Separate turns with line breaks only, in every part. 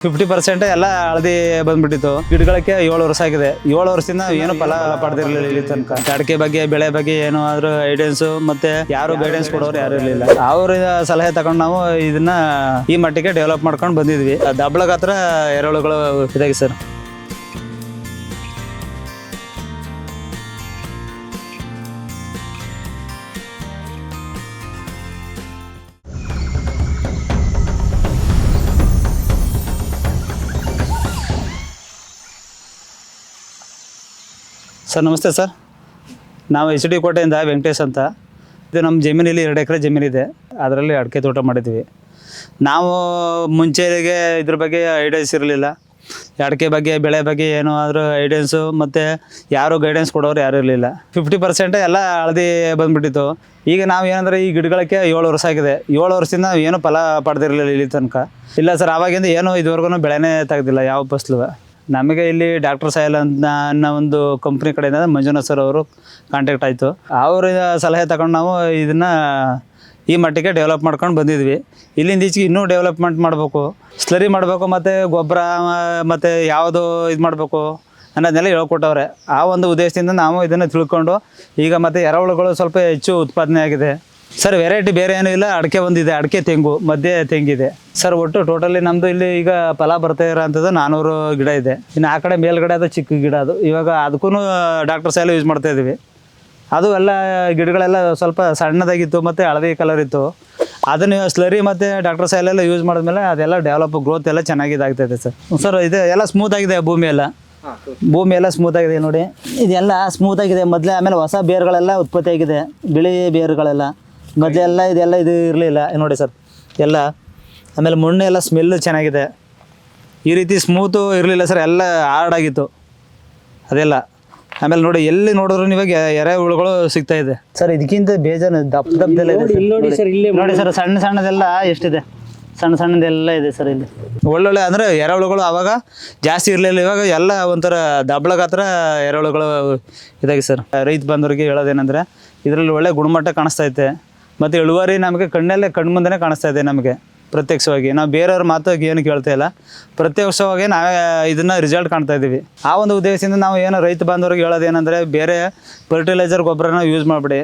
50% ಎಲ್ಲ ಹಳದಿ ಬಂದ್ಬಿಟ್ಟಿತ್ತು. ಗಿಡಗಳಿಗೆ 7 ವರ್ಷ ಆಗಿದೆ. 7 ವರ್ಷದಿಂದ ಏನು ಫಲ ಪಡೆದಿರಲಿಲ್ಲ ಇಲ್ಲಿ ತನಕ. ಅಡಿಕೆ ಬಗ್ಗೆ ಬೆಳೆ ಬಗ್ಗೆ ಏನೋ ಆದ್ರೂ ಐಡಿಯನ್ಸ್ ಮತ್ತೆ ಯಾರು ಗೈಡೆನ್ಸ್ ಕೊಡೋರು ಯಾರು ಇರಲಿಲ್ಲ. ಅವ್ರ ಸಲಹೆ ತಗೊಂಡು ನಾವು ಇದನ್ನ ಈ ಮಟ್ಟಿಗೆ ಡೆವಲಪ್ ಮಾಡ್ಕೊಂಡು ಬಂದಿದ್ವಿ. ದಬ್ಬಳಗ ಹತ್ರ ಎರೆಹುಳುಗಳು ಇದಾಗಿ ಸರ್. ಸರ್ ನಮಸ್ತೆ ಸರ್. ನಾವು HD ಕೋಟೆಯಿಂದ ವೆಂಕಟೇಶ್ ಅಂತ. ಇದು ನಮ್ಮ ಜಮೀನಲ್ಲಿ 2 ಎಕರೆ ಜಮೀನಿದೆ. ಅದರಲ್ಲಿ ಅಡಿಕೆ ತೋಟ ಮಾಡಿದ್ವಿ. ನಾವು ಮುಂಚೆಗೆ ಇದ್ರ ಬಗ್ಗೆ ಐಡಿಯಾಸ್ ಇರಲಿಲ್ಲ. ಅಡಿಕೆ ಬಗ್ಗೆ ಬೆಳೆ ಬಗ್ಗೆ ಏನೋ ಆದರೂ ಐಡಿಯನ್ಸು ಮತ್ತು ಯಾರು ಗೈಡೆನ್ಸ್ ಕೊಡೋರು ಯಾರು ಇರಲಿಲ್ಲ. 50% ಎಲ್ಲ ಹಳದಿ ಬಂದುಬಿಟ್ಟಿತ್ತು. ಈಗ ನಾವು ಏನಂದರೆ ಈ ಗಿಡಗಳಿಗೆ 7 ವರ್ಷ ಆಗಿದೆ. 7 ವರ್ಷದಿಂದ ಏನು ಫಲ ಪಡೆದಿರಲಿಲ್ಲ ಇಲ್ಲಿ ತನಕ. ಇಲ್ಲ ಸರ್, ಆವಾಗಿಂದ ಏನೂ ಇದುವರೆಗೂ ಬೆಳೆನೇ ತೆಗೆದಿಲ್ಲ ಯಾವ ಫಸಲು. ನಮಗೆ ಇಲ್ಲಿ ಡಾಕ್ಟರ್ ಸಾಯಿಲ್ ಅನ್ನೋ ಒಂದು ಕಂಪ್ನಿ ಕಡೆಯಿಂದ ಮಂಜುನಾಥ್ ಸರ್ ಅವರು ಕಾಂಟ್ಯಾಕ್ಟ್ ಆಯಿತು. ಅವ್ರ ಸಲಹೆ ತಗೊಂಡು ನಾವು ಇದನ್ನು ಈ ಮಟ್ಟಿಗೆ ಡೆವಲಪ್ ಮಾಡ್ಕೊಂಡು ಬಂದಿದ್ವಿ. ಇಲ್ಲಿಂದ ಈಚೆಗೆ ಇನ್ನೂ ಡೆವಲಪ್ಮೆಂಟ್ ಮಾಡಬೇಕು, ಸ್ಲರಿ ಮಾಡಬೇಕು, ಮತ್ತು ಗೊಬ್ಬರ ಮತ್ತು ಯಾವುದು ಇದು ಮಾಡಬೇಕು ಅನ್ನೋದನ್ನೆಲ್ಲ ಹೇಳ್ಕೊಟ್ಟವ್ರೆ. ಆ ಒಂದು ಉದ್ದೇಶದಿಂದ ನಾವು ಇದನ್ನು ತಿಳ್ಕೊಂಡು ಈಗ ಮತ್ತು ಎರೆಹುಳುಗಳು ಸ್ವಲ್ಪ ಹೆಚ್ಚು ಉತ್ಪಾದನೆ ಆಗಿದೆ ಸರ್. ವೆರೈಟಿ ಬೇರೆ ಏನೂ ಇಲ್ಲ. ಅಡಿಕೆ ಒಂದಿದೆ, ಅಡಿಕೆ ತೆಂಗು ಮಧ್ಯೆ ತೆಂಗಿದೆ ಸರ್. ಒಟ್ಟು ಟೋಟಲಿ ನಮ್ಮದು ಇಲ್ಲಿ ಈಗ ಫಲ ಬರ್ತಾ ಇರೋ ಅಂಥದ್ದು 400 ಗಿಡ ಇದೆ. ಇನ್ನು ಆ ಕಡೆ ಮೇಲ್ಗಡೆ ಅದು ಚಿಕ್ಕ ಗಿಡ, ಅದು ಇವಾಗ ಅದಕ್ಕೂ ಡಾಕ್ಟರ್ ಸಾಯಿಲ್ ಯೂಸ್ ಮಾಡ್ತಾ ಇದ್ದೀವಿ. ಅದು ಎಲ್ಲ ಗಿಡಗಳೆಲ್ಲ ಸ್ವಲ್ಪ ಸಣ್ಣದಾಗಿತ್ತು ಮತ್ತು ಹಳದಿ ಕಲರ್ ಇತ್ತು. ಅದನ್ನು ಸ್ಲರಿ ಮತ್ತು ಡಾಕ್ಟರ್ ಸಾಯಿಲ್ ಎಲ್ಲ ಯೂಸ್ ಮಾಡಿದ್ಮೇಲೆ ಅದೆಲ್ಲ ಡೆವಲಪ್ ಗ್ರೋತ್ ಎಲ್ಲ ಚೆನ್ನಾಗಿದ್ದಾಗ್ತಾಯಿದೆ ಸರ್. ಸರ್ ಇದು ಎಲ್ಲ ಸ್ಮೂತ್ ಆಗಿದೆ. ಭೂಮಿ ಎಲ್ಲ ಸ್ಮೂತ್ ಆಗಿದೆ ನೋಡಿ. ಇದೆಲ್ಲ ಸ್ಮೂತ್ ಆಗಿದೆ ಮೊದಲೇ. ಆಮೇಲೆ ಹೊಸ ಬೇರುಗಳೆಲ್ಲ ಉತ್ಪತ್ತಿ ಆಗಿದೆ, ಬಿಳಿ ಬೇರುಗಳೆಲ್ಲ. ಮೊದಲೆಲ್ಲ ಇದೆಲ್ಲ ಇದು ಇರಲಿಲ್ಲ ನೋಡಿ ಸರ್ ಎಲ್ಲ. ಆಮೇಲೆ ಮಣ್ಣು ಎಲ್ಲ ಸ್ಮೆಲ್ಲು ಚೆನ್ನಾಗಿದೆ. ಈ ರೀತಿ ಸ್ಮೂತು ಇರಲಿಲ್ಲ ಸರ್, ಎಲ್ಲ ಹಾರ್ಡಾಗಿತ್ತು ಅದೆಲ್ಲ. ಆಮೇಲೆ ನೋಡಿ, ಎಲ್ಲಿ ನೋಡಿದ್ರು ಇವಾಗ ಎರೆಹುಳುಗಳು ಸಿಗ್ತಾ ಇದೆ ಸರ್. ಇದಕ್ಕಿಂತ ಬೇಜಾನು ದಪ್ಪದೆಲ್ಲ ಇದೆ ನೋಡಿ ಸರ್. ಸಣ್ಣದೆಲ್ಲ ಎಷ್ಟಿದೆ, ಸಣ್ಣದೆಲ್ಲ ಇದೆ ಸರ್ ಇಲ್ಲಿ. ಒಳ್ಳೊಳ್ಳೆ ಅಂದರೆ ಎರೆಹುಳುಗಳು ಆವಾಗ ಜಾಸ್ತಿ ಇರಲಿಲ್ಲ. ಇವಾಗ ಎಲ್ಲ ಒಂಥರ ದಬ್ಬಳಗ ಹತ್ರ ಎರೆಹುಳುಗಳು ಇದಾಗಿ ಸರ್. ರೈತ ಬಂದವರಿಗೆ ಹೇಳೋದೇನೆಂದರೆ ಇದರಲ್ಲಿ ಒಳ್ಳೆ ಗುಣಮಟ್ಟ ಕಾಣಿಸ್ತೈತೆ ಮತ್ತು ಇಳುವರಿ ನಮಗೆ ಕಣ್ಣು ಮುಂದೆ ಕಾಣಿಸ್ತಾ ಇದೆ ನಮಗೆ ಪ್ರತ್ಯಕ್ಷವಾಗಿ. ನಾವು ಬೇರೆಯವ್ರ ಮಾತಾಗಿ ಏನು ಕೇಳ್ತಾ ಇಲ್ಲ, ಪ್ರತ್ಯಕ್ಷವಾಗಿ ನಾವೇ ಇದನ್ನು ರಿಸಲ್ಟ್ ಕಾಣ್ತಾ ಇದ್ದೀವಿ. ಆ ಒಂದು ಉದ್ದೇಶದಿಂದ ನಾವು ಏನೋ ರೈತ ಬಾಂಧವ್ರಿಗೆ ಹೇಳೋದೇನೆಂದರೆ ಬೇರೆ ಫರ್ಟಿಲೈಸರ್ ಗೊಬ್ಬರನ ಯೂಸ್ ಮಾಡಿಬಿಡಿ.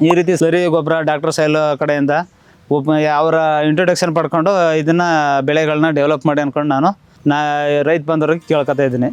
ಈ ರೀತಿ ಸ್ಲರಿ ಗೊಬ್ಬರ ಡಾಕ್ಟರ್ ಸಾಯಿಲ್ ಕಡೆಯಿಂದ ಅವರ ಇಂಟ್ರೊಡಕ್ಷನ್ ಪಡ್ಕೊಂಡು ಇದನ್ನು ಬೆಳೆಗಳನ್ನ ಡೆವಲಪ್ ಮಾಡಿ ಅಂದ್ಕೊಂಡು ನಾನು ರೈತ ಬಾಂಧವ್ರಿಗೆ ಕೇಳ್ಕೊತಾ ಇದ್ದೀನಿ.